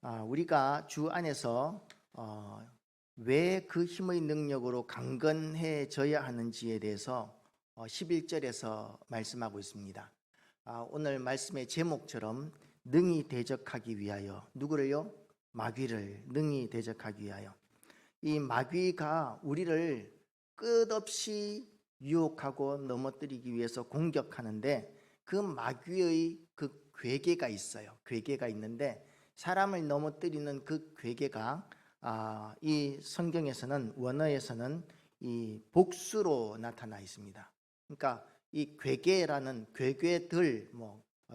우리가 주 안에서 왜 그 힘의 능력으로 강건해져야 하는지에 대해서 11절에서 말씀하고 있습니다. 오늘 말씀의 제목처럼 능히 대적하기 위하여, 누구를요? 마귀를 능히 대적하기 위하여. 이 마귀가 우리를 끝없이 유혹하고 넘어뜨리기 위해서 공격하는데, 그 마귀의 그 괴계가 있어요. 괴계가 있는데 사람을 넘어뜨리는 그 괴계가 이 성경에서는, 원어에서는 이 복수로 나타나 있습니다. 그러니까 이 괴계라는, 괴괴들,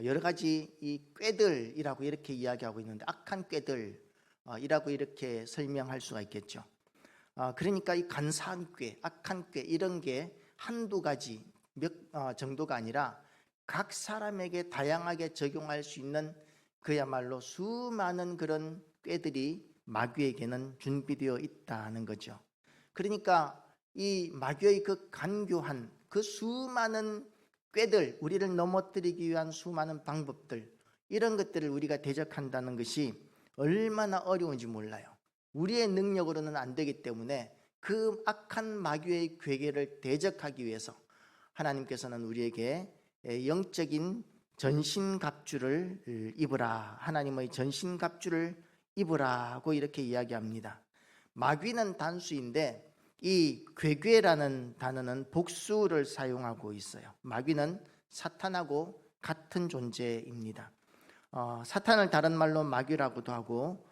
여러 가지 이 꾀들이라고 이렇게 이야기하고 있는데, 악한 꾀들이라고 이렇게 설명할 수가 있겠죠. 그러니까 이 간사한 꾀, 악한 꾀, 이런 게 한두 가지 몇 정도가 아니라 각 사람에게 다양하게 적용할 수 있는 그야말로 수많은 그런 꾀들이 마귀에게는 준비되어 있다는 거죠. 그러니까 이 마귀의 그 간교한 그 수많은 꾀들, 우리를 넘어뜨리기 위한 수많은 방법들, 이런 것들을 우리가 대적한다는 것이 얼마나 어려운지 몰라요. 우리의 능력으로는 안 되기 때문에 그 악한 마귀의 괴계를 대적하기 위해서 하나님께서는 우리에게 영적인 전신갑주를 입으라, 하나님의 전신갑주를 입으라고 이렇게 이야기합니다. 마귀는 단수인데 이 괴괴라는 단어는 복수를 사용하고 있어요. 마귀는 사탄하고 같은 존재입니다. 사탄을 다른 말로 마귀라고도 하고,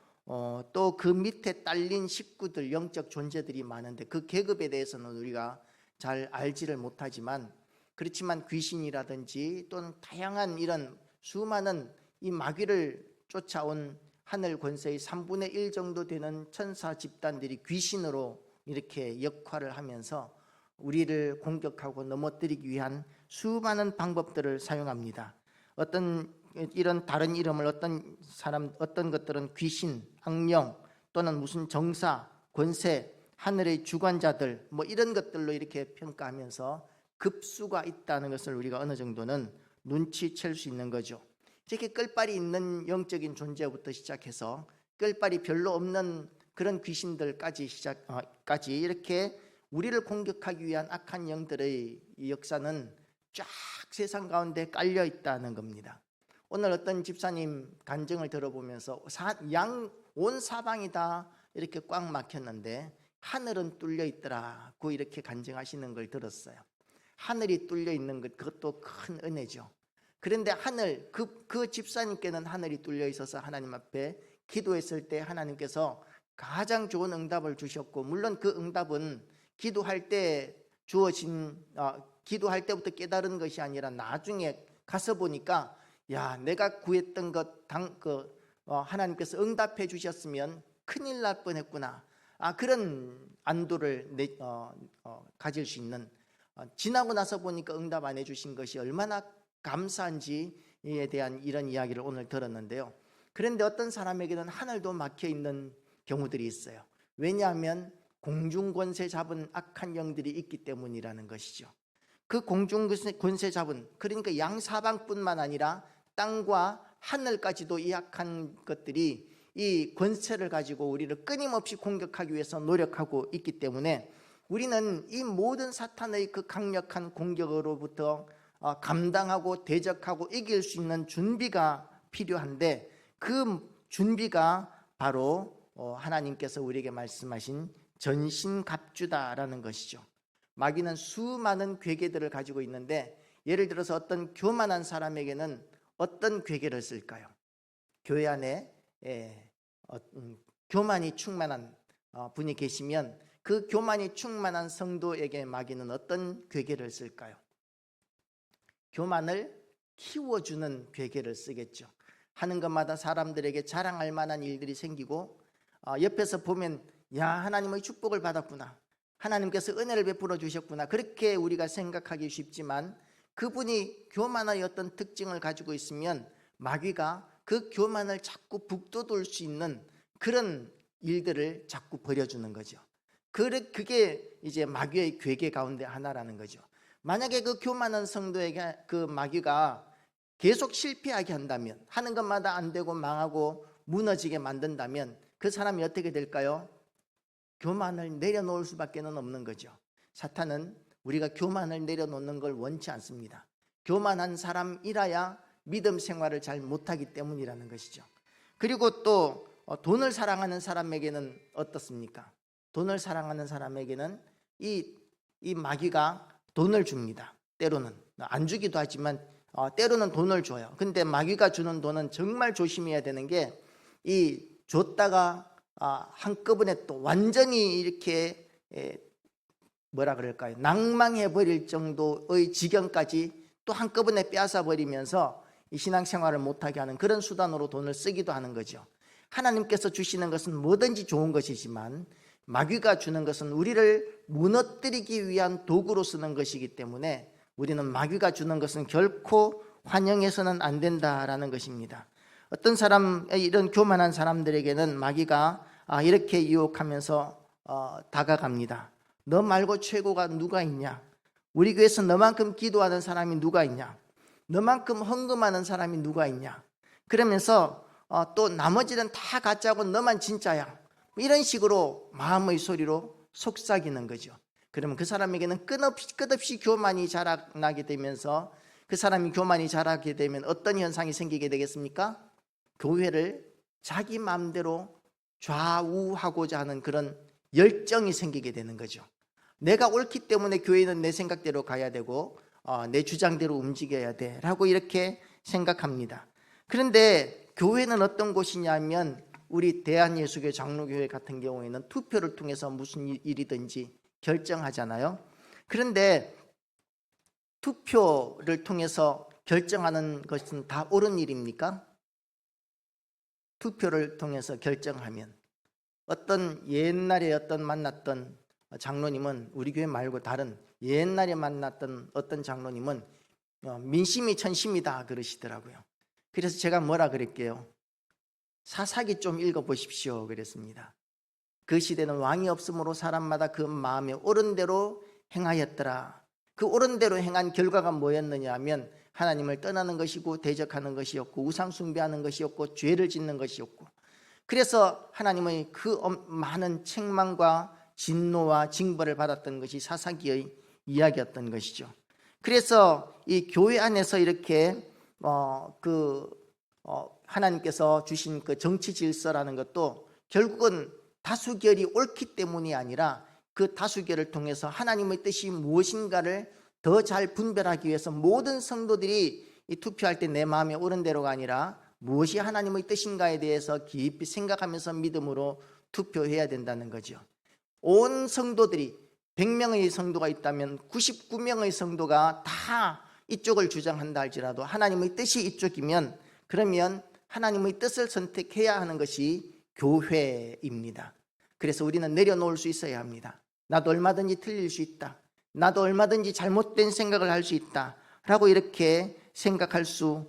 또 그 밑에 딸린 식구들, 영적 존재들이 많은데 그 계급에 대해서는 우리가 잘 알지를 못하지만, 그렇지만 귀신이라든지 또는 다양한 이런 수많은 이 마귀를 쫓아온 하늘 권세의 3분의 1 정도 되는 천사 집단들이 귀신으로 이렇게 역할을 하면서 우리를 공격하고 넘어뜨리기 위한 수많은 방법들을 사용합니다. 어떤 이런 다른 이름을 어떤 것들은 귀신, 악령, 또는 무슨 정사, 권세, 하늘의 주관자들, 이런 것들로 이렇게 평가하면서 급수가 있다는 것을 우리가 어느 정도는 눈치챌 수 있는 거죠. 이렇게 끌발이 있는 영적인 존재부터 시작해서 끌발이 별로 없는 그런 귀신들까지 이렇게 우리를 공격하기 위한 악한 영들의 역사는 쫙 세상 가운데 깔려 있다는 겁니다. 오늘 어떤 집사님 간증을 들어보면서 온 사방이 다 이렇게 꽉 막혔는데 하늘은 뚫려 있더라고 이렇게 간증하시는 걸 들었어요. 하늘이 뚫려 있는 것, 그것도 큰 은혜죠. 그런데 그 집사님께는 하늘이 뚫려 있어서 하나님 앞에 기도했을 때 하나님께서 가장 좋은 응답을 주셨고, 물론 그 응답은 기도할 때 기도할 때부터 깨달은 것이 아니라 나중에 가서 보니까, 내가 구했던 것 하나님께서 응답해 주셨으면 큰일 날 뻔했구나, 그런 안도를 가질 수 있는, 지나고 나서 보니까 응답 안 해주신 것이 얼마나 감사한지에 대한 이런 이야기를 오늘 들었는데요. 그런데 어떤 사람에게는 하늘도 막혀 있는 경우들이 있어요. 왜냐하면 공중권세 잡은 악한 영들이 있기 때문이라는 것이죠. 그 공중권세 잡은, 그러니까 양사방뿐만 아니라 땅과 하늘까지도 이 악한 것들이 이 권세를 가지고 우리를 끊임없이 공격하기 위해서 노력하고 있기 때문에 우리는 이 모든 사탄의 그 강력한 공격으로부터 감당하고 대적하고 이길 수 있는 준비가 필요한데, 그 준비가 바로 하나님께서 우리에게 말씀하신 전신갑주다라는 것이죠. 마귀는 수많은 괴계들을 가지고 있는데, 예를 들어서 어떤 교만한 사람에게는 어떤 괴계를 쓸까요? 교회 안에 교만이 충만한 분이 계시면 그 교만이 충만한 성도에게 마귀는 어떤 괴계를 쓸까요? 교만을 키워주는 괴계를 쓰겠죠. 하는 것마다 사람들에게 자랑할 만한 일들이 생기고, 옆에서 보면 하나님의 축복을 받았구나, 하나님께서 은혜를 베풀어 주셨구나, 그렇게 우리가 생각하기 쉽지만, 그분이 교만의 어떤 특징을 가지고 있으면 마귀가 그 교만을 자꾸 북돋울 수 있는 그런 일들을 자꾸 벌여주는 거죠. 그게 이제 마귀의 괴계 가운데 하나라는 거죠. 만약에 그 교만한 성도에게 그 마귀가 계속 실패하게 한다면, 하는 것마다 안 되고 망하고 무너지게 만든다면 그 사람이 어떻게 될까요? 교만을 내려놓을 수밖에 없는 거죠. 사탄은 우리가 교만을 내려놓는 걸 원치 않습니다. 교만한 사람이라야 믿음 생활을 잘 못하기 때문이라는 것이죠. 그리고 또 돈을 사랑하는 사람에게는 어떻습니까? 돈을 사랑하는 사람에게는 이 마귀가 돈을 줍니다. 때로는 안 주기도 하지만 때로는 돈을 줘요. 근데 마귀가 주는 돈은 정말 조심해야 되는 게 이 줬다가 한꺼번에 또 완전히 이렇게 뭐라 그럴까요? 낭망해 버릴 정도의 지경까지 또 한꺼번에 빼앗아 버리면서 이 신앙생활을 못하게 하는 그런 수단으로 돈을 쓰기도 하는 거죠. 하나님께서 주시는 것은 뭐든지 좋은 것이지만 마귀가 주는 것은 우리를 무너뜨리기 위한 도구로 쓰는 것이기 때문에 우리는 마귀가 주는 것은 결코 환영해서는 안 된다라는 것입니다. 어떤 사람, 이런 교만한 사람들에게는 마귀가 이렇게 유혹하면서 다가갑니다. 너 말고 최고가 누가 있냐? 우리 교회에서 너만큼 기도하는 사람이 누가 있냐? 너만큼 헌금하는 사람이 누가 있냐? 그러면서 또 나머지는 다 가짜고 너만 진짜야. 이런 식으로 마음의 소리로 속삭이는 거죠. 그러면 그 사람에게는 끝없이 교만이 자라나게 되면서 그 사람이 교만이 자라게 되면 어떤 현상이 생기게 되겠습니까? 교회를 자기 마음대로 좌우하고자 하는 그런 열정이 생기게 되는 거죠. 내가 옳기 때문에 교회는 내 생각대로 가야 되고 내 주장대로 움직여야 돼 라고 이렇게 생각합니다. 그런데 교회는 어떤 곳이냐면 우리 대한예수교 장로교회 같은 경우에는 투표를 통해서 무슨 일이든지 결정하잖아요. 그런데 투표를 통해서 결정하는 것은 다 옳은 일입니까? 투표를 통해서 결정하면 어떤 옛날에 만났던 장로님은 우리 교회 말고 다른 옛날에 만났던 어떤 장로님은 민심이 천심이다 그러시더라고요. 그래서 제가 뭐라 그랬게요? 사사기 좀 읽어보십시오 그랬습니다. 그 시대는 왕이 없으므로 사람마다 그 마음에 옳은 대로 행하였더라. 그 옳은 대로 행한 결과가 뭐였느냐 하면 하나님을 떠나는 것이고 대적하는 것이었고 우상 숭배하는 것이었고 죄를 짓는 것이었고, 그래서 하나님의 그 많은 책망과 진노와 징벌을 받았던 것이 사사기의 이야기였던 것이죠. 그래서 이 교회 안에서 이렇게 하나님께서 주신 그 정치 질서라는 것도 결국은 다수결이 옳기 때문이 아니라 그 다수결을 통해서 하나님의 뜻이 무엇인가를 더 잘 분별하기 위해서 모든 성도들이 이 투표할 때 내 마음에 옳은 대로가 아니라 무엇이 하나님의 뜻인가에 대해서 깊이 생각하면서 믿음으로 투표해야 된다는 거죠. 온 성도들이 100명의 성도가 있다면 99명의 성도가 다 이쪽을 주장한다 할지라도 하나님의 뜻이 이쪽이면 그러면 하나님의 뜻을 선택해야 하는 것이 교회입니다. 그래서 우리는 내려놓을 수 있어야 합니다. 나도 얼마든지 틀릴 수 있다. 나도 얼마든지 잘못된 생각을 할 수 있다 라고 이렇게 생각할 수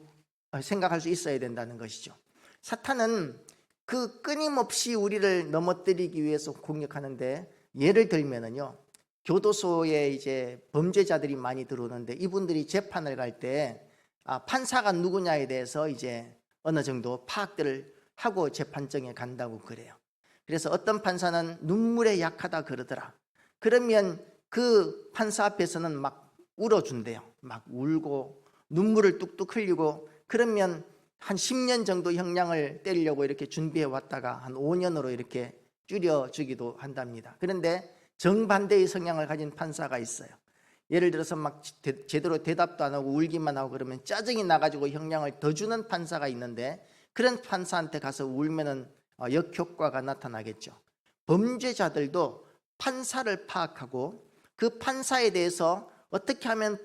있어야 된다는 것이죠. 사탄은 그 끊임없이 우리를 넘어뜨리기 위해서 공격하는데, 예를 들면은요, 교도소에 이제 범죄자들이 많이 들어오는데 이분들이 재판을 갈 때 판사가 누구냐에 대해서 이제 어느 정도 파악들을 하고 재판정에 간다고 그래요. 그래서 어떤 판사는 눈물에 약하다 그러더라. 그러면 그 판사 앞에서는 막 울어준대요. 막 울고 눈물을 뚝뚝 흘리고, 그러면 한 10년 정도 형량을 때리려고 이렇게 준비해 왔다가 한 5년으로 이렇게 줄여주기도 한답니다. 그런데 정반대의 성향을 가진 판사가 있어요. 예를 들어서 막 제대로 대답도 안 하고 울기만 하고 그러면 짜증이 나가지고 형량을 더 주는 판사가 있는데, 그런 판사한테 가서 울면은 역효과가 나타나겠죠. 범죄자들도 판사를 파악하고 그 판사에 대해서 어떻게 하면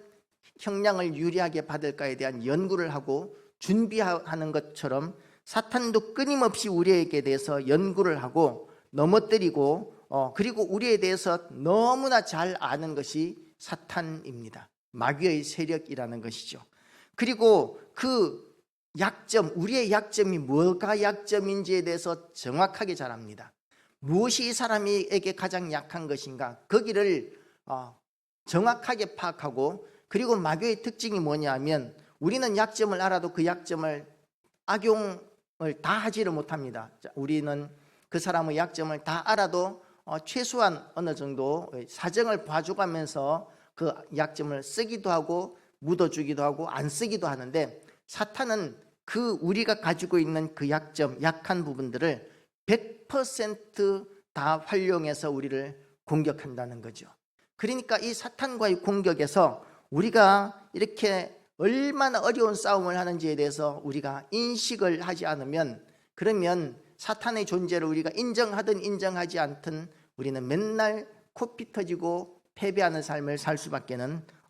형량을 유리하게 받을까에 대한 연구를 하고 준비하는 것처럼 사탄도 끊임없이 우리에게 대해서 연구를 하고 넘어뜨리고 그리고 우리에 대해서 너무나 잘 아는 것이 사탄입니다. 마귀의 세력이라는 것이죠. 그리고 그 약점, 우리의 약점이 뭐가 약점인지에 대해서 정확하게 잘 압니다. 무엇이 이 사람에게 가장 약한 것인가, 거기를 정확하게 파악하고, 그리고 마귀의 특징이 뭐냐 하면 우리는 약점을 알아도 그 약점을 다 하지를 못합니다. 우리는 그 사람의 약점을 다 알아도 최소한 어느 정도 사정을 봐줘가면서 그 약점을 쓰기도 하고 묻어주기도 하고 안 쓰기도 하는데, 사탄은 그 우리가 가지고 있는 그 약점, 약한 부분들을 100% 활용해서 우리를 공격한다는 거죠. 그러니까 이 사탄과의 공격에서 우리가 이렇게 얼마나 어려운 싸움을 하는지에 대해서 우리가 인식을 하지 않으면, 그러면 사탄의 존재를 우리가 인정하든 인정하지 않든 우리는 맨날 코피 터지고 패배하는 삶을 살 수밖에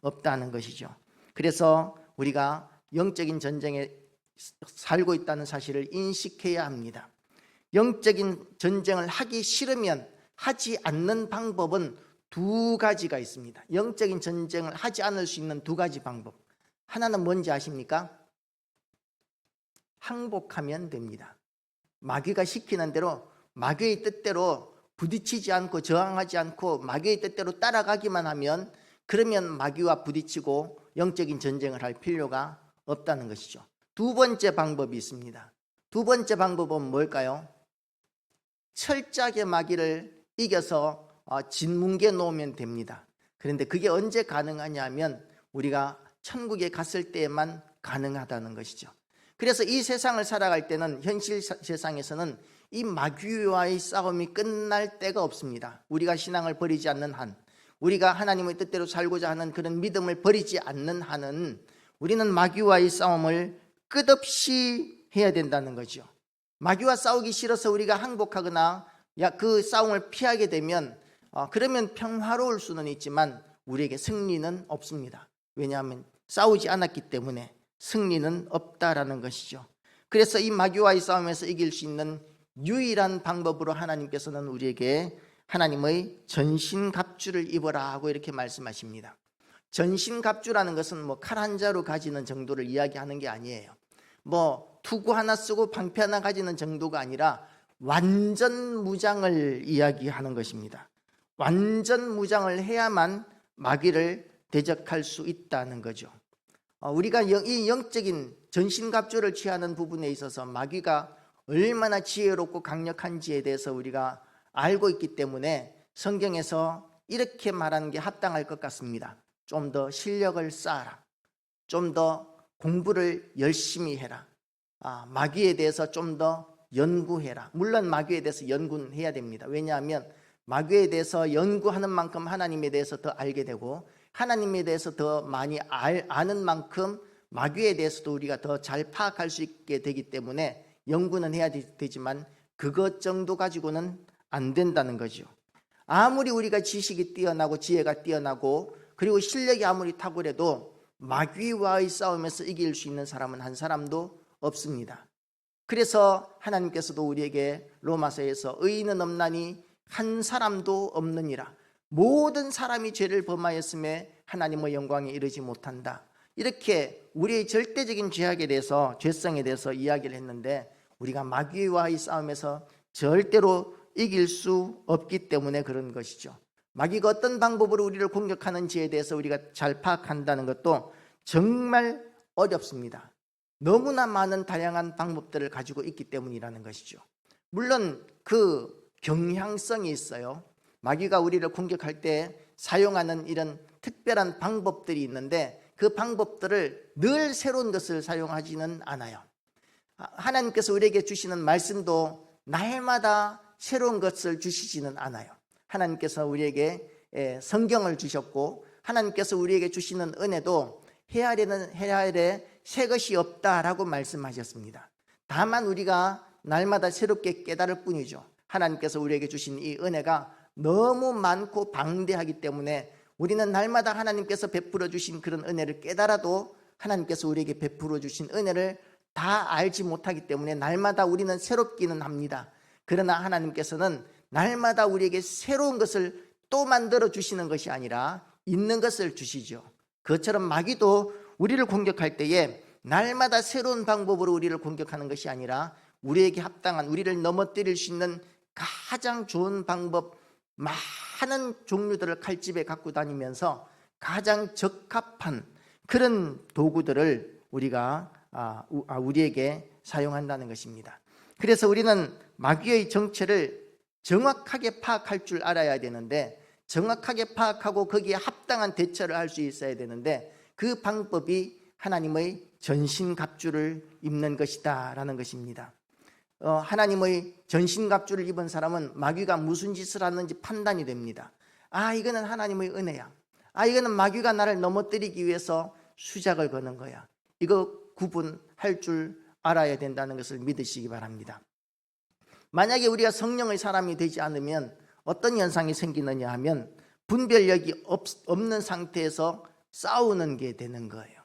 없다는 것이죠. 그래서 우리가 영적인 전쟁에 살고 있다는 사실을 인식해야 합니다. 영적인 전쟁을 하기 싫으면 하지 않는 방법은 두 가지가 있습니다. 영적인 전쟁을 하지 않을 수 있는 두 가지 방법. 하나는 뭔지 아십니까? 항복하면 됩니다. 마귀가 시키는 대로, 마귀의 뜻대로 부딪히지 않고 저항하지 않고 마귀의 뜻대로 따라가기만 하면, 그러면 마귀와 부딪히고 영적인 전쟁을 할 필요가 없다는 것이죠. 두 번째 방법이 있습니다. 두 번째 방법은 뭘까요? 철저하게 마귀를 이겨서 진뭉개 놓으면 됩니다. 그런데 그게 언제 가능하냐면 우리가 천국에 갔을 때만 가능하다는 것이죠. 그래서 이 세상을 살아갈 때는, 현실 세상에서는 이 마귀와의 싸움이 끝날 때가 없습니다. 우리가 신앙을 버리지 않는 한, 우리가 하나님의 뜻대로 살고자 하는 그런 믿음을 버리지 않는 한은 우리는 마귀와의 싸움을 끝없이 해야 된다는 거죠. 마귀와 싸우기 싫어서 우리가 항복하거나 그 싸움을 피하게 되면 그러면 평화로울 수는 있지만 우리에게 승리는 없습니다. 왜냐하면 싸우지 않았기 때문에 승리는 없다라는 것이죠. 그래서 이 마귀와의 싸움에서 이길 수 있는 유일한 방법으로 하나님께서는 우리에게 하나님의 전신갑주를 입어라 하고 이렇게 말씀하십니다. 전신갑주라는 것은 뭐 칼 한 자루 가지는 정도를 이야기하는 게 아니에요. 뭐 투구 하나 쓰고 방패 하나 가지는 정도가 아니라 완전 무장을 이야기하는 것입니다. 완전 무장을 해야만 마귀를 대적할 수 있다는 거죠. 우리가 이 영적인 전신갑주를 취하는 부분에 있어서 마귀가 얼마나 지혜롭고 강력한지에 대해서 우리가 알고 있기 때문에 성경에서 이렇게 말하는 게 합당할 것 같습니다. 좀 더 실력을 쌓아라. 좀 더 공부를 열심히 해라. 마귀에 대해서 좀 더 연구해라. 물론 마귀에 대해서 연구는 해야 됩니다. 왜냐하면 마귀에 대해서 연구하는 만큼 하나님에 대해서 더 알게 되고, 하나님에 대해서 더 많이 아는 만큼 마귀에 대해서도 우리가 더 잘 파악할 수 있게 되기 때문에 연구는 해야 되지만 그것 정도 가지고는 안 된다는 거죠. 아무리 우리가 지식이 뛰어나고 지혜가 뛰어나고 그리고 실력이 아무리 탁월해도 마귀와의 싸움에서 이길 수 있는 사람은 한 사람도 없습니다. 그래서 하나님께서도 우리에게 로마서에서 의인은 없나니 한 사람도 없느니라, 모든 사람이 죄를 범하였음에 하나님의 영광에 이르지 못한다, 이렇게 우리의 절대적인 죄악에 대해서, 죄성에 대해서 이야기를 했는데, 우리가 마귀와의 싸움에서 절대로 이길 수 없기 때문에 그런 것이죠. 마귀가 어떤 방법으로 우리를 공격하는지에 대해서 우리가 잘 파악한다는 것도 정말 어렵습니다. 너무나 많은 다양한 방법들을 가지고 있기 때문이라는 것이죠. 물론 그 경향성이 있어요. 마귀가 우리를 공격할 때 사용하는 이런 특별한 방법들이 있는데 그 방법들을 늘 새로운 것을 사용하지는 않아요. 하나님께서 우리에게 주시는 말씀도 날마다 새로운 것을 주시지는 않아요. 하나님께서 우리에게 성경을 주셨고, 하나님께서 우리에게 주시는 은혜도 해아래 새 것이 없다라고 말씀하셨습니다. 다만 우리가 날마다 새롭게 깨달을 뿐이죠. 하나님께서 우리에게 주신 이 은혜가 너무 많고 방대하기 때문에 우리는 날마다 하나님께서 베풀어 주신 그런 은혜를 깨달아도 하나님께서 우리에게 베풀어 주신 은혜를 다 알지 못하기 때문에 날마다 우리는 새롭기는 합니다. 그러나 하나님께서는 날마다 우리에게 새로운 것을 또 만들어 주시는 것이 아니라 있는 것을 주시죠. 그것처럼 마귀도 우리를 공격할 때에 날마다 새로운 방법으로 우리를 공격하는 것이 아니라 우리에게 합당한, 우리를 넘어뜨릴 수 있는 가장 좋은 방법, 많은 종류들을 칼집에 갖고 다니면서 가장 적합한 그런 도구들을 우리에게 사용한다는 것입니다. 그래서 우리는 마귀의 정체를 정확하게 파악할 줄 알아야 되는데, 정확하게 파악하고 거기에 합당한 대처를 할 수 있어야 되는데, 그 방법이 하나님의 전신갑주를 입는 것이다 라는 것입니다. 하나님의 전신갑주를 입은 사람은 마귀가 무슨 짓을 하는지 판단이 됩니다. 아, 이거는 하나님의 은혜야. 아, 이거는 마귀가 나를 넘어뜨리기 위해서 수작을 거는 거야. 이거 구분할 줄 알아야 된다는 것을 믿으시기 바랍니다. 만약에 우리가 성령의 사람이 되지 않으면 어떤 현상이 생기느냐 하면 분별력이 없는 상태에서 싸우는 게 되는 거예요.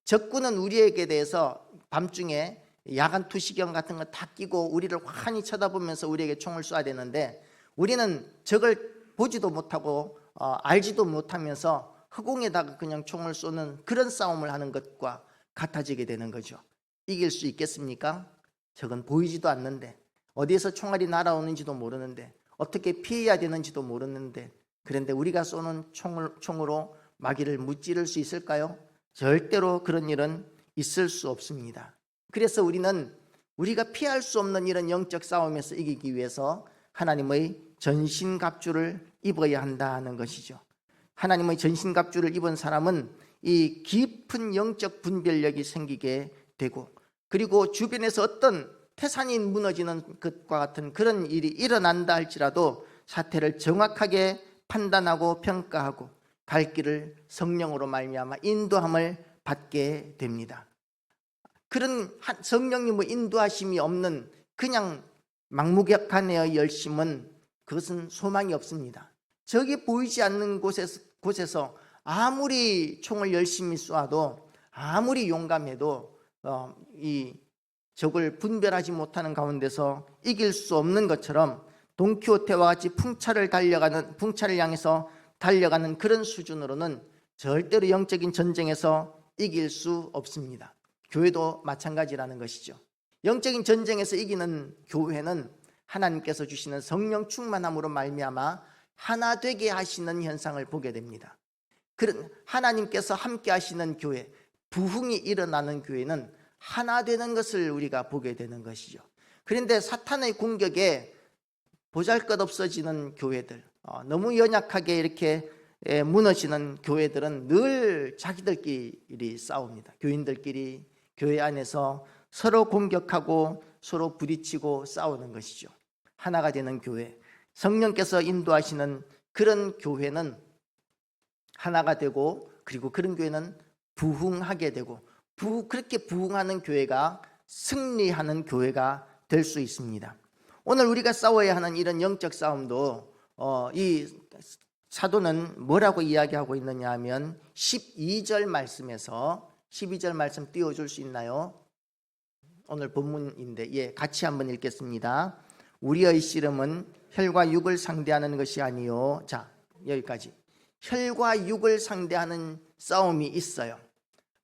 적군은 우리에게 대해서 밤중에 야간 투시경 같은 거 다 끼고 우리를 환히 쳐다보면서 우리에게 총을 쏴야 되는데, 우리는 적을 보지도 못하고 알지도 못하면서 허공에다가 그냥 총을 쏘는 그런 싸움을 하는 것과 같아지게 되는 거죠. 이길 수 있겠습니까? 적은 보이지도 않는데, 어디에서 총알이 날아오는지도 모르는데, 어떻게 피해야 되는지도 모르는데, 그런데 우리가 쏘는 총으로 마귀를 무찌를 수 있을까요? 절대로 그런 일은 있을 수 없습니다. 그래서 우리는 우리가 피할 수 없는 이런 영적 싸움에서 이기기 위해서 하나님의 전신갑주를 입어야 한다는 것이죠. 하나님의 전신갑주를 입은 사람은 이 깊은 영적 분별력이 생기게 되고, 그리고 주변에서 어떤 태산이 무너지는 것과 같은 그런 일이 일어난다 할지라도 사태를 정확하게 판단하고 평가하고 갈 길을 성령으로 말미암아 인도함을 받게 됩니다. 그런 성령님의 인도하심이 없는 그냥 막무가내의 열심은, 그것은 소망이 없습니다. 적이 보이지 않는 곳에서 아무리 총을 열심히 쏘아도, 아무리 용감해도 이 적을 분별하지 못하는 가운데서 이길 수 없는 것처럼, 돈키호테와 같이 풍차를 향해서 달려가는 그런 수준으로는 절대로 영적인 전쟁에서 이길 수 없습니다. 교회도 마찬가지라는 것이죠. 영적인 전쟁에서 이기는 교회는 하나님께서 주시는 성령 충만함으로 말미암아 하나 되게 하시는 현상을 보게 됩니다. 그런 하나님께서 함께 하시는 교회, 부흥이 일어나는 교회는 하나 되는 것을 우리가 보게 되는 것이죠. 그런데 사탄의 공격에 보잘것없어지는 교회들, 너무 연약하게 이렇게 무너지는 교회들은 늘 자기들끼리 싸웁니다. 교인들끼리 교회 안에서 서로 공격하고 서로 부딪히고 싸우는 것이죠. 하나가 되는 교회, 성령께서 인도하시는 그런 교회는 하나가 되고, 그리고 그런 교회는 부흥하게 되고, 그렇게 부흥하는 교회가 승리하는 교회가 될 수 있습니다. 오늘 우리가 싸워야 하는 이런 영적 싸움도 이 사도는 뭐라고 이야기하고 있느냐 하면 12절 말씀에서, 12절 말씀 띄워줄 수 있나요? 오늘 본문인데 같이 한번 읽겠습니다. 우리의 씨름은 혈과 육을 상대하는 것이 아니요. 자, 여기까지. 혈과 육을 상대하는 싸움이 있어요.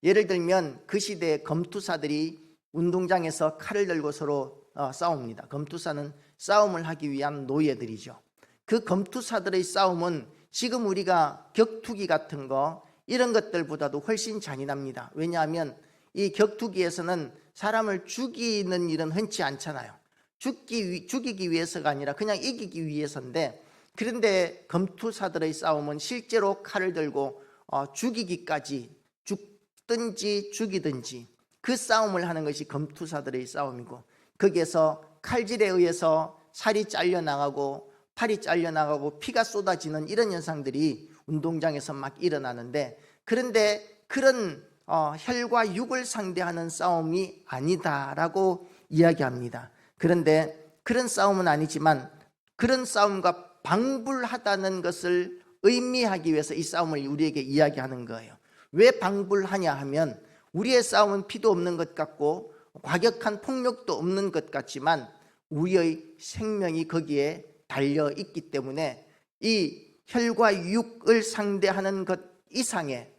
예를 들면 그 시대의 검투사들이 운동장에서 칼을 들고 서로 싸웁니다. 검투사는 싸움을 하기 위한 노예들이죠. 그 검투사들의 싸움은 지금 우리가 격투기 같은 거 이런 것들보다도 훨씬 잔인합니다. 왜냐하면 이 격투기에서는 사람을 죽이는 일은 흔치 않잖아요. 죽이기 위해서가 아니라 그냥 이기기 위해서인데, 그런데 검투사들의 싸움은 실제로 칼을 들고 죽이기까지, 죽든지 죽이든지 그 싸움을 하는 것이 검투사들의 싸움이고, 거기에서 칼질에 의해서 살이 잘려나가고 팔이 잘려나가고 피가 쏟아지는 이런 현상들이 운동장에서 막 일어나는데, 그런데 그런 혈과 육을 상대하는 싸움이 아니다라고 이야기합니다. 그런데 그런 싸움은 아니지만 그런 싸움과 방불하다는 것을 의미하기 위해서 이 싸움을 우리에게 이야기하는 거예요. 왜 방불하냐 하면, 우리의 싸움은 피도 없는 것 같고 과격한 폭력도 없는 것 같지만 우리의 생명이 거기에 달려 있기 때문에 이 혈과 육을 상대하는 것 이상의,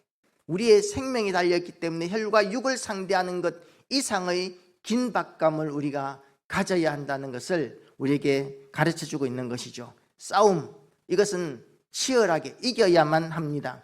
우리의 생명이 달려있기 때문에 혈과 육을 상대하는 것 이상의 긴박감을 우리가 가져야 한다는 것을 우리에게 가르쳐주고 있는 것이죠. 싸움, 이것은 치열하게 이겨야만 합니다.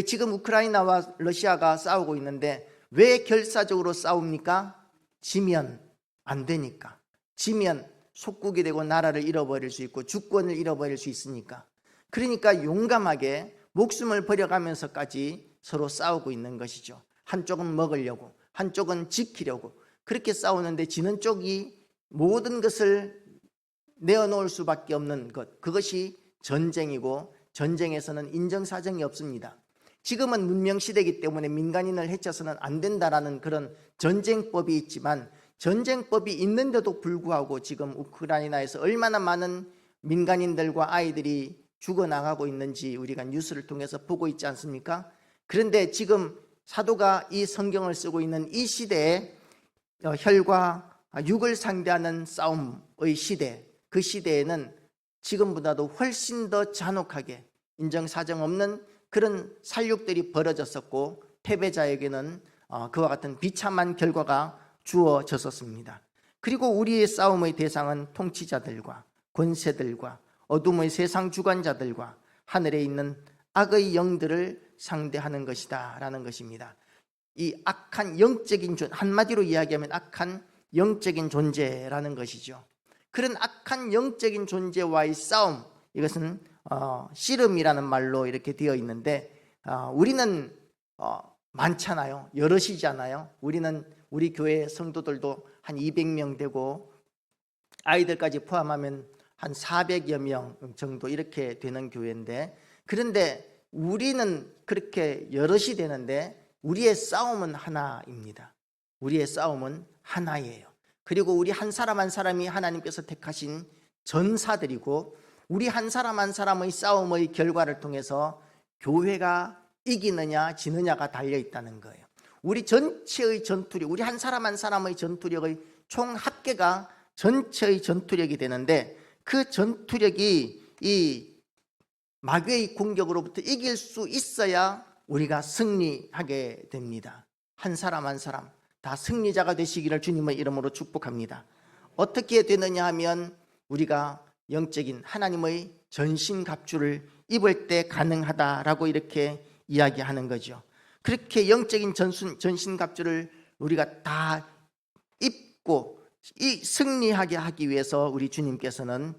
지금 우크라이나와 러시아가 싸우고 있는데 왜 결사적으로 싸웁니까? 지면 안 되니까. 지면 속국이 되고 나라를 잃어버릴 수 있고 주권을 잃어버릴 수 있으니까. 그러니까 용감하게 목숨을 버려가면서까지 서로 싸우고 있는 것이죠. 한쪽은 먹으려고, 한쪽은 지키려고 그렇게 싸우는데 지는 쪽이 모든 것을 내어놓을 수밖에 없는 것, 그것이 전쟁이고 전쟁에서는 인정사정이 없습니다. 지금은 문명시대이기 때문에 민간인을 해쳐서는 안 된다라는 그런 전쟁법이 있지만 전쟁법이 있는데도 불구하고 지금 우크라이나에서 얼마나 많은 민간인들과 아이들이 죽어나가고 있는지 우리가 뉴스를 통해서 보고 있지 않습니까? 그런데 지금 사도가 이 성경을 쓰고 있는 이 시대에 혈과 육을 상대하는 싸움의 시대, 그 시대에는 지금보다도 훨씬 더 잔혹하게 인정사정 없는 그런 살육들이 벌어졌었고 패배자에게는 그와 같은 비참한 결과가 주어졌었습니다. 그리고 우리의 싸움의 대상은 통치자들과 권세들과 어둠의 세상 주관자들과 하늘에 있는 악의 영들을 상대하는 것이다 라는 것입니다. 이 악한 영적인 한마디로 이야기하면 악한 영적인 존재라는 것이죠. 그런 악한 영적인 존재와의 싸움, 이것은 씨름이라는 말로 이렇게 되어 있는데 우리는 많잖아요. 여럿이잖아요. 우리 교회 성도들도 한 200명 되고 아이들까지 포함하면 한 400여 명 정도 이렇게 되는 교회인데, 그런데 우리는 그렇게 여럿이 되는데 우리의 싸움은 하나입니다. 우리의 싸움은 하나예요. 그리고 우리 한 사람 한 사람이 하나님께서 택하신 전사들이고 우리 한 사람 한 사람의 싸움의 결과를 통해서 교회가 이기느냐 지느냐가 달려 있다는 거예요. 우리 전체의 전투력, 우리 한 사람 한 사람의 전투력의 총 합계가 전체의 전투력이 되는데 그 전투력이 이 마귀의 공격으로부터 이길 수 있어야 우리가 승리하게 됩니다. 한 사람 한 사람 다 승리자가 되시기를 주님의 이름으로 축복합니다. 어떻게 되느냐 하면 우리가 영적인 하나님의 전신갑주를 입을 때 가능하다라고 이렇게 이야기하는 거죠. 그렇게 영적인 전신갑주를 우리가 다 입고 승리하게 하기 위해서 우리 주님께서는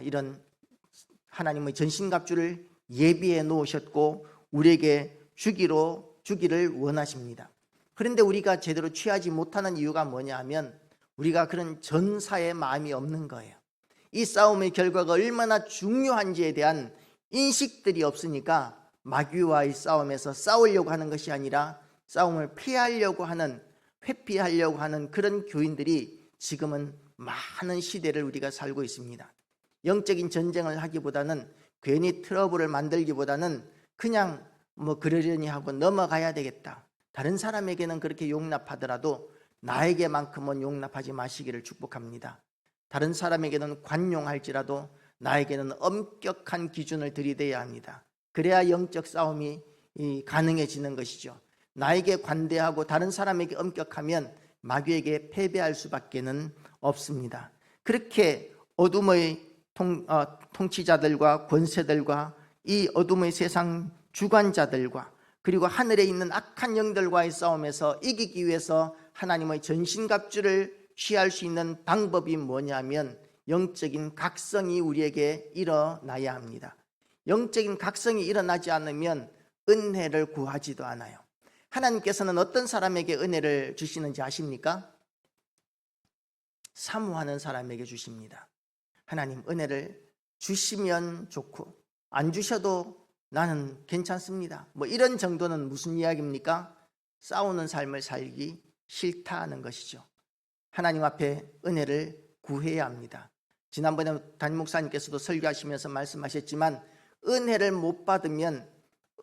이런 하나님의 전신갑주를 예비해 놓으셨고 우리에게 주기를 원하십니다. 그런데 우리가 제대로 취하지 못하는 이유가 뭐냐 하면 우리가 그런 전사의 마음이 없는 거예요. 이 싸움의 결과가 얼마나 중요한지에 대한 인식들이 없으니까 마귀와의 싸움에서 싸우려고 하는 것이 아니라 싸움을 피하려고 하는, 회피하려고 하는 그런 교인들이 지금은 많은 시대를 우리가 살고 있습니다. 영적인 전쟁을 하기보다는 괜히 트러블을 만들기보다는 그냥 그러려니 하고 넘어가야 되겠다. 다른 사람에게는 그렇게 용납하더라도 나에게만큼은 용납하지 마시기를 축복합니다. 다른 사람에게는 관용할지라도 나에게는 엄격한 기준을 들이대야 합니다. 그래야 영적 싸움이 가능해지는 것이죠. 나에게 관대하고 다른 사람에게 엄격하면 마귀에게 패배할 수밖에는 없습니다. 그렇게 어둠의 통치자들과 권세들과 이 어둠의 세상 주관자들과 그리고 하늘에 있는 악한 영들과의 싸움에서 이기기 위해서 하나님의 전신갑주를 취할 수 있는 방법이 뭐냐면 영적인 각성이 우리에게 일어나야 합니다. 영적인 각성이 일어나지 않으면 은혜를 구하지도 않아요. 하나님께서는 어떤 사람에게 은혜를 주시는지 아십니까? 사모하는 사람에게 주십니다. 하나님 은혜를 주시면 좋고 안 주셔도 나는 괜찮습니다. 이런 정도는 무슨 이야기입니까? 싸우는 삶을 살기 싫다는 것이죠. 하나님 앞에 은혜를 구해야 합니다. 지난번에 담임 목사님께서도 설교하시면서 말씀하셨지만 은혜를 못 받으면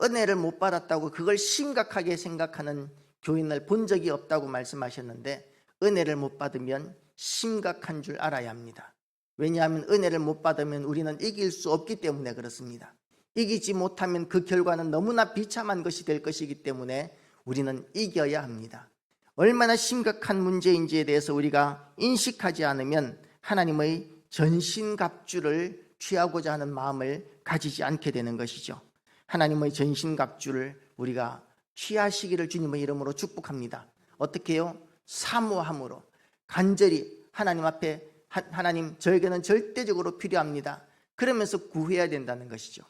은혜를 못 받았다고 그걸 심각하게 생각하는 교인을 본 적이 없다고 말씀하셨는데 은혜를 못 받으면 심각한 줄 알아야 합니다. 왜냐하면 은혜를 못 받으면 우리는 이길 수 없기 때문에 그렇습니다. 이기지 못하면 그 결과는 너무나 비참한 것이 될 것이기 때문에 우리는 이겨야 합니다. 얼마나 심각한 문제인지에 대해서 우리가 인식하지 않으면 하나님의 전신갑주를 취하고자 하는 마음을 가지지 않게 되는 것이죠. 하나님의 전신갑주를 우리가 취하시기를 주님의 이름으로 축복합니다. 어떻게 해요? 사모함으로 간절히 하나님 앞에 하나님 저에게는 절대적으로 필요합니다. 그러면서 구해야 된다는 것이죠.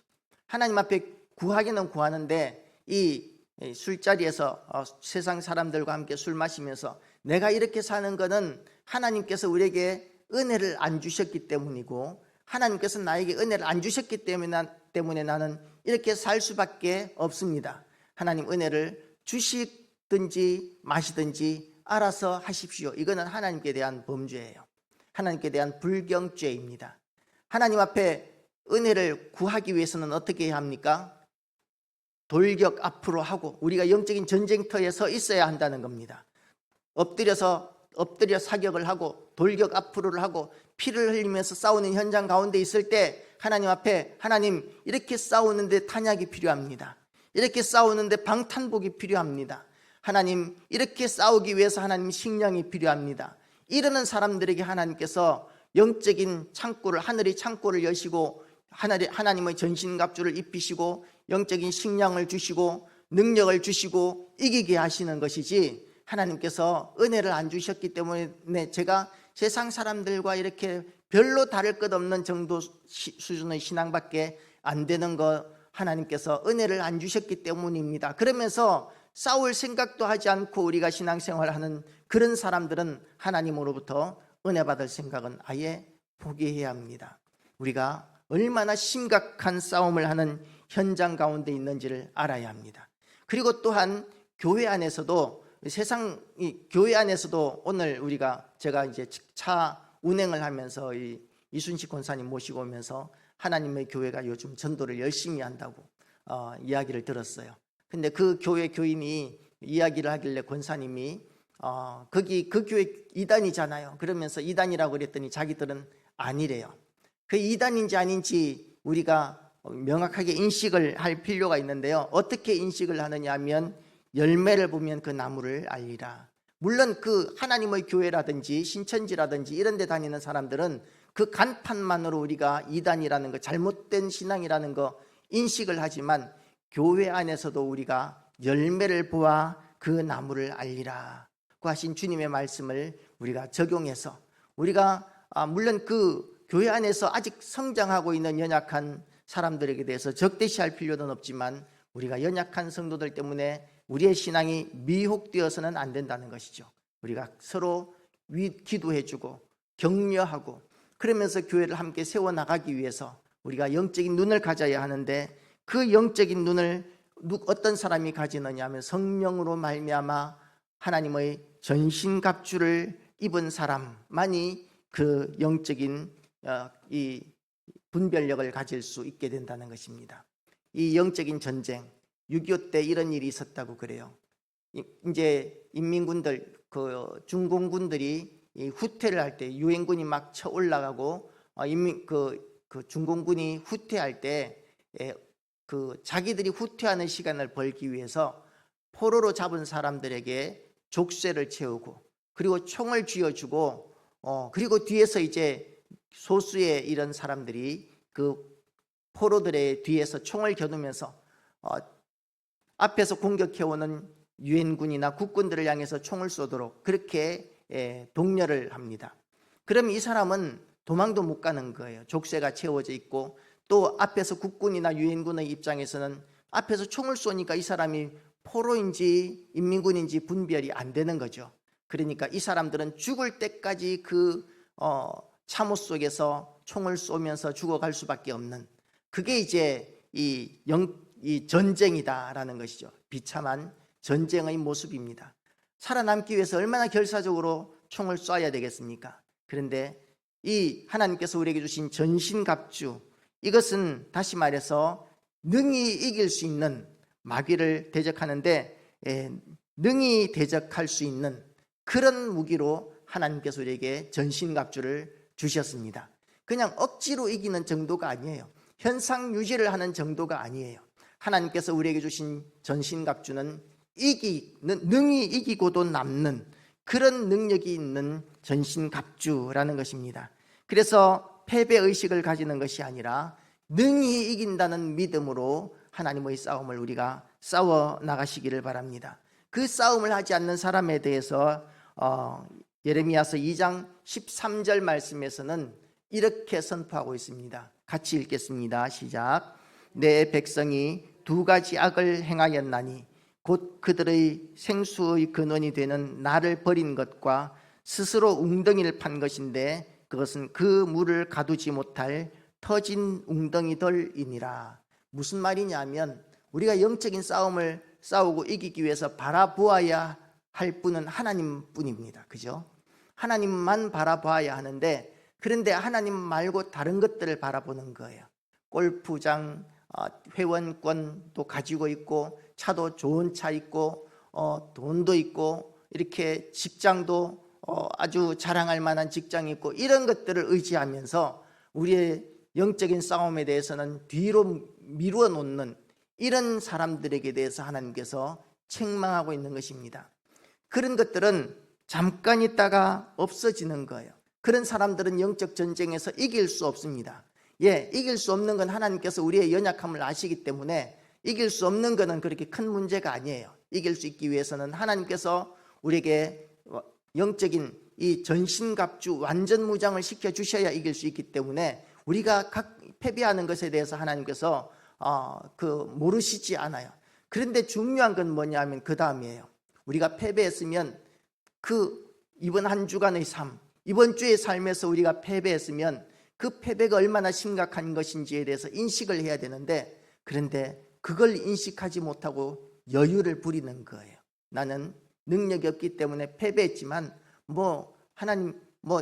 하나님 앞에 구하기는 구하는데 이 술자리에서 세상 사람들과 함께 술 마시면서 내가 이렇게 사는 것은 하나님께서 우리에게 은혜를 안 주셨기 때문이고 하나님께서 나에게 은혜를 안 주셨기 때문에 나는 이렇게 살 수밖에 없습니다. 하나님 은혜를 주시든지 마시든지 알아서 하십시오. 이거는 하나님께 대한 범죄예요. 하나님께 대한 불경죄입니다. 하나님 앞에 은혜를 구하기 위해서는 어떻게 해야 합니까? 돌격 앞으로 하고 우리가 영적인 전쟁터에 서 있어야 한다는 겁니다. 엎드려 사격을 하고 돌격 앞으로를 하고 피를 흘리면서 싸우는 현장 가운데 있을 때 하나님 앞에 하나님 이렇게 싸우는데 탄약이 필요합니다. 이렇게 싸우는데 방탄복이 필요합니다. 하나님 이렇게 싸우기 위해서 하나님 식량이 필요합니다. 이러는 사람들에게 하나님께서 영적인 창고를 하늘의 창고를 여시고 하나님의 전신갑주를 입히시고 영적인 식량을 주시고 능력을 주시고 이기게 하시는 것이지 하나님께서 은혜를 안 주셨기 때문에 제가 세상 사람들과 이렇게 별로 다를 것 없는 정도 수준의 신앙밖에 안 되는 것 하나님께서 은혜를 안 주셨기 때문입니다. 그러면서 싸울 생각도 하지 않고 우리가 신앙생활하는 그런 사람들은 하나님으로부터 은혜 받을 생각은 아예 포기해야 합니다. 우리가 얼마나 심각한 싸움을 하는 현장 가운데 있는지를 알아야 합니다. 그리고 또한 교회 안에서도 교회 안에서도 오늘 제가 이제 차 운행을 하면서 이순식 권사님 모시고 오면서 하나님의 교회가 요즘 전도를 열심히 한다고 이야기를 들었어요. 근데 그 교회 교인이 이야기를 하길래 권사님이 그 교회 이단이잖아요. 그러면서 이단이라고 그랬더니 자기들은 아니래요. 그 이단인지 아닌지 우리가 명확하게 인식을 할 필요가 있는데요. 어떻게 인식을 하느냐 하면 열매를 보면 그 나무를 알리라. 물론 그 하나님의 교회라든지 신천지라든지 이런 데 다니는 사람들은 그 간판만으로 우리가 이단이라는 거, 잘못된 신앙이라는 거 인식을 하지만 교회 안에서도 우리가 열매를 보아 그 나무를 알리라 고 하신 주님의 말씀을 우리가 적용해서 우리가 물론 그 교회 안에서 아직 성장하고 있는 연약한 사람들에게 대해서 적대시할 필요는 없지만 우리가 연약한 성도들 때문에 우리의 신앙이 미혹되어서는 안 된다는 것이죠. 우리가 서로 기도해주고 격려하고 그러면서 교회를 함께 세워나가기 위해서 우리가 영적인 눈을 가져야 하는데 그 영적인 눈을 어떤 사람이 가지느냐 하면 성령으로 말미암아 하나님의 전신갑주를 입은 사람만이 그 영적인 이 분별력을 가질 수 있게 된다는 것입니다. 이 영적인 전쟁 6.25 때 이런 일이 있었다고 그래요. 이제 인민군들 중공군들이 후퇴를 할 때 유엔군이 막 쳐 올라가고 중공군이 후퇴할 때 자기들이 후퇴하는 시간을 벌기 위해서 포로로 잡은 사람들에게 족쇄를 채우고 그리고 총을 쥐어주고 그리고 뒤에서 이제 소수의 이런 사람들이 그 포로들의 뒤에서 총을 겨누면서 앞에서 공격해오는 유엔군이나 국군들을 향해서 총을 쏘도록 그렇게 독려를 합니다. 그럼 이 사람은 도망도 못 가는 거예요. 족쇄가 채워져 있고 또 앞에서 국군이나 유엔군의 입장에서는 앞에서 총을 쏘니까 이 사람이 포로인지 인민군인지 분별이 안 되는 거죠. 그러니까 이 사람들은 죽을 때까지 그 참호 속에서 총을 쏘면서 죽어갈 수밖에 없는 그게 이제 이 전쟁이다라는 것이죠. 비참한 전쟁의 모습입니다. 살아남기 위해서 얼마나 결사적으로 총을 쏴야 되겠습니까? 그런데 이 하나님께서 우리에게 주신 전신갑주 이것은 다시 말해서 능히 이길 수 있는 마귀를 대적하는데 능히 대적할 수 있는 그런 무기로 하나님께서 우리에게 전신갑주를 주셨습니다. 그냥 억지로 이기는 정도가 아니에요. 현상 유지를 하는 정도가 아니에요. 하나님께서 우리에게 주신 전신갑주는 능히 이기고도 남는 그런 능력이 있는 전신갑주라는 것입니다. 그래서 패배의식을 가지는 것이 아니라 능히 이긴다는 믿음으로 하나님의 싸움을 우리가 싸워 나가시기를 바랍니다. 그 싸움을 하지 않는 사람에 대해서 예레미야서 2장 13절 말씀에서는 이렇게 선포하고 있습니다. 같이 읽겠습니다. 시작. 내 백성이 두 가지 악을 행하였나니 곧 그들의 생수의 근원이 되는 나를 버린 것과 스스로 웅덩이를 판 것인데 그것은 그 물을 가두지 못할 터진 웅덩이들이니라. 무슨 말이냐면 우리가 영적인 싸움을 싸우고 이기기 위해서 바라보아야 할 분은 하나님뿐입니다. 그죠? 하나님만 바라봐야 하는데, 그런데 하나님 말고 다른 것들을 바라보는 거예요. 골프장 회원권도 가지고 있고, 차도 좋은 차 있고, 돈도 있고, 이렇게 직장도 아주 자랑할 만한 직장이 있고, 이런 것들을 의지하면서 우리의 영적인 싸움에 대해서는 뒤로 미루어 놓는 이런 사람들에게 대해서 하나님께서 책망하고 있는 것입니다. 그런 것들은 잠깐 있다가 없어지는 거예요. 그런 사람들은 영적 전쟁에서 이길 수 없습니다. 이길 수 없는 건 하나님께서 우리의 연약함을 아시기 때문에 이길 수 없는 것은 그렇게 큰 문제가 아니에요. 이길 수 있기 위해서는 하나님께서 우리에게 영적인 이 전신갑주 완전 무장을 시켜주셔야 이길 수 있기 때문에 우리가 각 패배하는 것에 대해서 하나님께서 모르시지 않아요. 그런데 중요한 건 뭐냐면 그 다음이에요. 우리가 패배했으면 이번 한 주간의 삶, 이번 주의 삶에서 우리가 패배했으면 그 패배가 얼마나 심각한 것인지에 대해서 인식을 해야 되는데, 그런데 그걸 인식하지 못하고 여유를 부리는 거예요. 나는 능력이 없기 때문에 패배했지만 하나님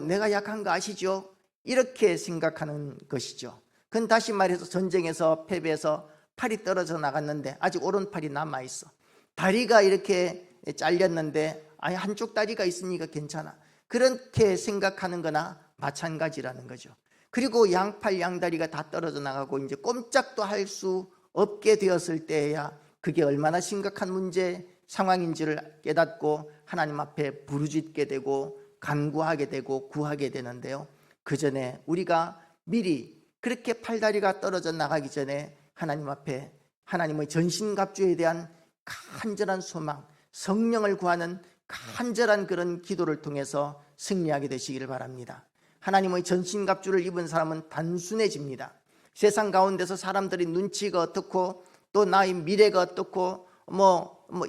내가 약한 거 아시죠? 이렇게 생각하는 것이죠. 그건 다시 말해서 전쟁에서 패배해서 팔이 떨어져 나갔는데 아직 오른팔이 남아있어. 다리가 이렇게 잘렸는데 한쪽 다리가 있으니까 괜찮아. 그렇게 생각하는 거나 마찬가지라는 거죠. 그리고 양팔 양다리가 다 떨어져 나가고 이제 꼼짝도 할 수 없게 되었을 때야 그게 얼마나 심각한 문제 상황인지를 깨닫고 하나님 앞에 부르짖게 되고 간구하게 되고 구하게 되는데요. 그 전에 우리가 미리 그렇게 팔다리가 떨어져 나가기 전에 하나님 앞에 하나님의 전신갑주에 대한 간절한 소망, 성령을 구하는 간절한 그런 기도를 통해서 승리하게 되시기를 바랍니다. 하나님의 전신갑주를 입은 사람은 단순해집니다. 세상 가운데서 사람들이 눈치가 어떻고 또 나의 미래가 어떻고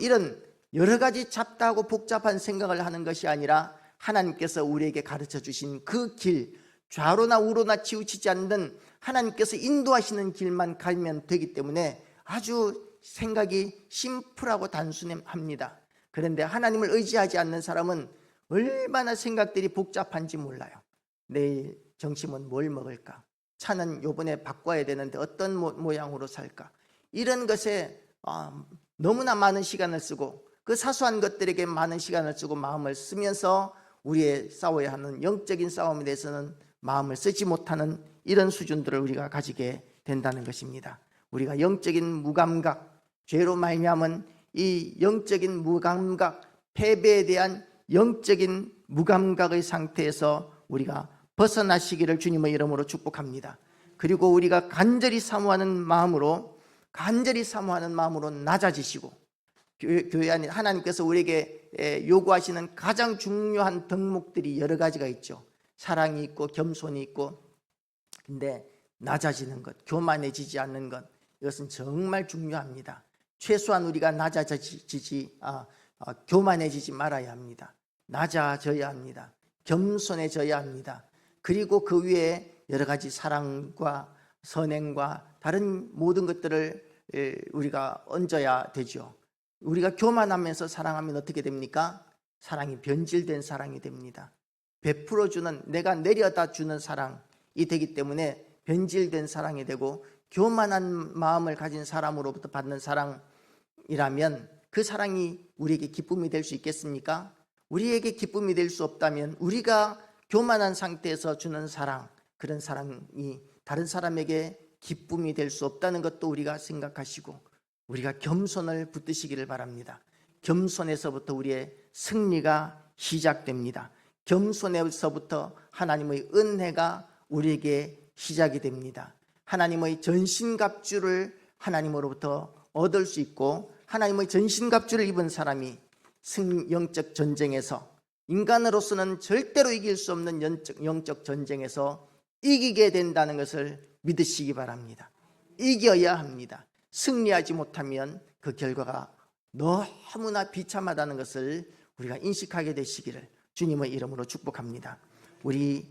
이런 여러 가지 잡다하고 복잡한 생각을 하는 것이 아니라 하나님께서 우리에게 가르쳐 주신 그 길, 좌로나 우로나 치우치지 않는 하나님께서 인도하시는 길만 가면 되기 때문에 아주 생각이 심플하고 단순합니다. 그런데 하나님을 의지하지 않는 사람은 얼마나 생각들이 복잡한지 몰라요. 내일 점심은 뭘 먹을까? 차는 요번에 바꿔야 되는데 어떤 모양으로 살까? 이런 것에 너무나 많은 시간을 쓰고 그 사소한 것들에게 많은 시간을 쓰고 마음을 쓰면서 우리의 싸워야 하는 영적인 싸움에 대해서는 마음을 쓰지 못하는 이런 수준들을 우리가 가지게 된다는 것입니다. 우리가 영적인 무감각, 죄로 말미암은 이 영적인 무감각, 패배에 대한 영적인 무감각의 상태에서 우리가 벗어나시기를 주님의 이름으로 축복합니다. 그리고 우리가 간절히 사모하는 마음으로 낮아지시고, 교회 안에 하나님께서 우리에게 요구하시는 가장 중요한 덕목들이 여러 가지가 있죠. 사랑이 있고 겸손이 있고, 근데 낮아지는 것, 교만해지지 않는 것, 이것은 정말 중요합니다. 최소한 우리가 교만해지지 말아야 합니다. 낮아져야 합니다. 겸손해져야 합니다. 그리고 그 위에 여러 가지 사랑과 선행과 다른 모든 것들을 우리가 얹어야 되죠. 우리가 교만하면서 사랑하면 어떻게 됩니까? 사랑이 변질된 사랑이 됩니다. 베풀어주는, 내가 내려다 주는 사랑이 되기 때문에 변질된 사랑이 되고, 교만한 마음을 가진 사람으로부터 받는 사랑이라면 그 사랑이 우리에게 기쁨이 될 수 있겠습니까? 우리에게 기쁨이 될 수 없다면 우리가 교만한 상태에서 주는 사랑, 그런 사랑이 다른 사람에게 기쁨이 될 수 없다는 것도 우리가 생각하시고, 우리가 겸손을 붙드시기를 바랍니다. 겸손에서부터 우리의 승리가 시작됩니다. 겸손에서부터 하나님의 은혜가 우리에게 시작이 됩니다. 하나님의 전신갑주를 하나님으로부터 얻을 수 있고, 하나님의 전신갑주를 입은 사람이 영적 전쟁에서 인간으로서는 절대로 이길 수 없는 영적 전쟁에서 이기게 된다는 것을 믿으시기 바랍니다. 이겨야 합니다. 승리하지 못하면 그 결과가 너무나 비참하다는 것을 우리가 인식하게 되시기를 주님의 이름으로 축복합니다. 우리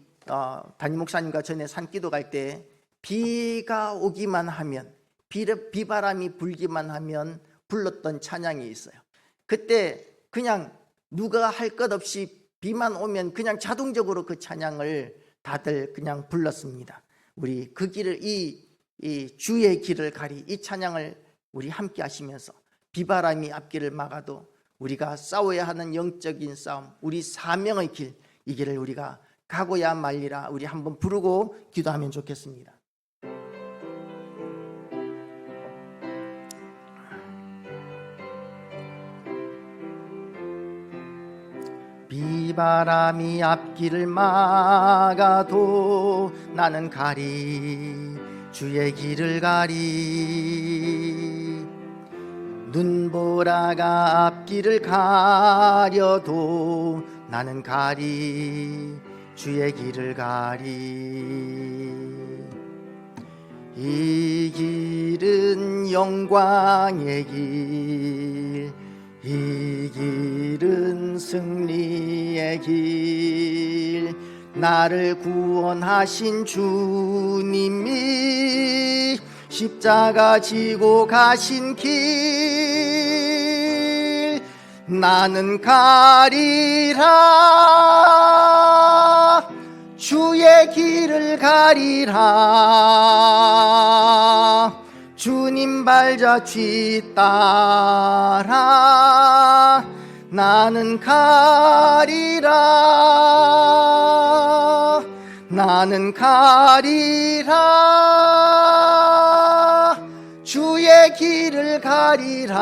담임 목사님과 전에 산기도 갈 때 비가 오기만 하면, 비바람이 불기만 하면 불렀던 찬양이 있어요. 그때 그냥 누가 할 것 없이 비만 오면 그냥 자동적으로 그 찬양을 다들 그냥 불렀습니다. 우리 그 길을, 이 주의 길을 가리, 이 찬양을 우리 함께 하시면서 비바람이 앞길을 막아도 우리가 싸워야 하는 영적인 싸움, 우리 사명의 길, 이 길을 우리가 가고야 말리라. 우리 한번 부르고 기도하면 좋겠습니다. 비바람이 앞길을 막아도 나는 가리, 주의 길을 가리. 눈보라가 앞길을 가려도 나는 가리, 주의 길을 가리. 이 길은 영광의 길, 이 길은 승리의 길. 나를 구원하신 주님이 십자가 지고 가신 길, 나는 가리라, 주의 길을 가리라. 주님 발자취 따라 나는 가리라, 나는 가리라, 주의 길을 가리라.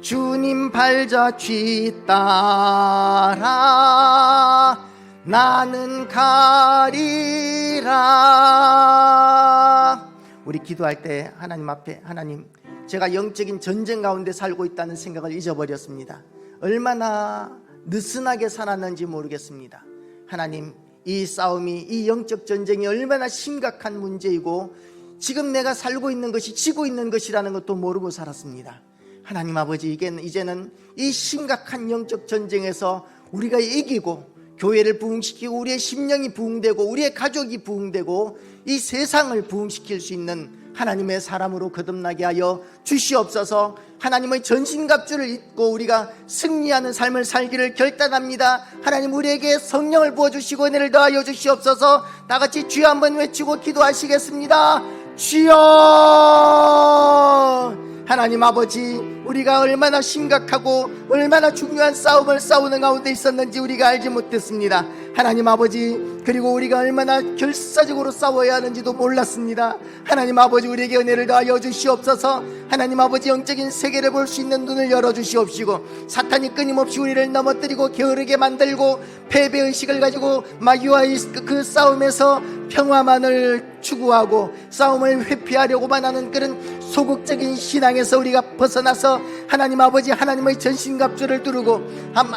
주님 발자취 따라 나는 가리라. 우리 기도할 때 하나님 앞에, 하나님, 제가 영적인 전쟁 가운데 살고 있다는 생각을 잊어버렸습니다. 얼마나 느슨하게 살았는지 모르겠습니다. 하나님, 이 싸움이, 이 영적 전쟁이 얼마나 심각한 문제이고 지금 내가 살고 있는 것이 지고 있는 것이라는 것도 모르고 살았습니다. 하나님 아버지, 이제는 이 심각한 영적 전쟁에서 우리가 이기고 교회를 부흥시키고 우리의 심령이 부흥되고 우리의 가족이 부흥되고 이 세상을 부흥시킬 수 있는 하나님의 사람으로 거듭나게 하여 주시옵소서. 하나님의 전신갑주를 입고 우리가 승리하는 삶을 살기를 결단합니다. 하나님, 우리에게 성령을 부어주시고 은혜를 더하여 주시옵소서. 다같이 주여 한번 외치고 기도하시겠습니다. 주여! 하나님 아버지, 우리가 얼마나 심각하고 얼마나 중요한 싸움을 싸우는 가운데 있었는지 우리가 알지 못했습니다. 하나님 아버지, 그리고 우리가 얼마나 결사적으로 싸워야 하는지도 몰랐습니다. 하나님 아버지, 우리에게 은혜를 더하여 주시옵소서. 하나님 아버지, 영적인 세계를 볼 수 있는 눈을 열어주시옵시고 사탄이 끊임없이 우리를 넘어뜨리고 게으르게 만들고 패배의식을 가지고 마귀와의 그 싸움에서 평화만을 추구하고 싸움을 회피하려고만 하는 그런 소극적인 신앙에서 우리가 벗어나서 하나님 아버지, 하나님의 전신갑주를 두르고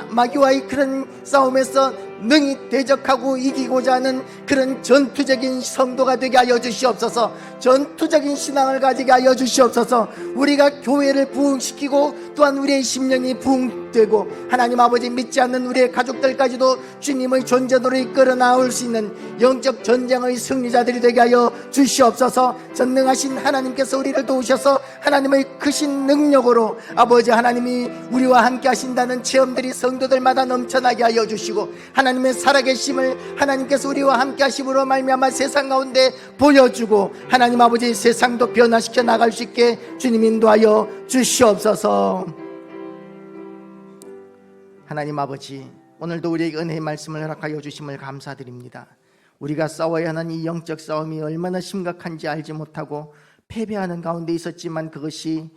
마귀와의 그런 싸움에서 능히 대적하고 이기고자 하는 그런 전투적인 성도가 되게 하여 주시옵소서. 전투적인 신앙을 가지게 하여 주시옵소서. 우리가 교회를 부흥시키고 또한 우리의 심령이 부흥되고 하나님 아버지, 믿지 않는 우리의 가족들까지도 주님의 존재도로 이끌어 나올 수 있는 영적 전쟁의 승리자들이 되게 하여 주시옵소서. 전능하신 하나님께서 우리를 도우셔서 하나님의 크신 능력으로 아버지 하나님이 우리와 함께 하신다는 체험들이 성도들마다 넘쳐나게 하여 주시고 하나님의 살아계심을 하나님께서 우리와 함께 하심으로 말미암아 세상 가운데 보여주고 하나님 아버지, 세상도 변화시켜 나갈 수 있게 주님 인도하여 주시옵소서. 하나님 아버지, 오늘도 우리에게 은혜의 말씀을 허락하여 주심을 감사드립니다. 우리가 싸워야 하는 이 영적 싸움이 얼마나 심각한지 알지 못하고 패배하는 가운데 있었지만 그것이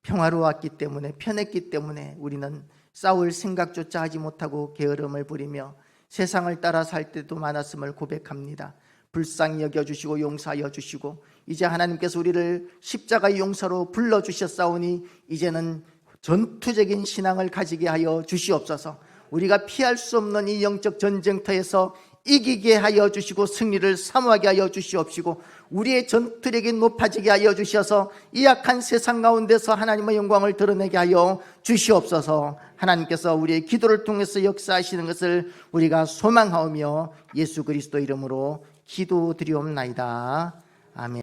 평화로웠기 때문에, 편했기 때문에 우리는 싸울 생각조차 하지 못하고 게으름을 부리며 세상을 따라 살 때도 많았음을 고백합니다. 불쌍히 여겨주시고 용서하여 주시고 이제 하나님께서 우리를 십자가의 용서로 불러주셨사오니 이제는 전투적인 신앙을 가지게 하여 주시옵소서. 우리가 피할 수 없는 이 영적 전쟁터에서 이기게 하여 주시고 승리를 사모하게 하여 주시옵시고 우리의 전투력이 높아지게 하여 주셔서 이 악한 세상 가운데서 하나님의 영광을 드러내게 하여 주시옵소서. 하나님께서 우리의 기도를 통해서 역사하시는 것을 우리가 소망하오며 예수 그리스도 이름으로 기도드리옵나이다. 아멘.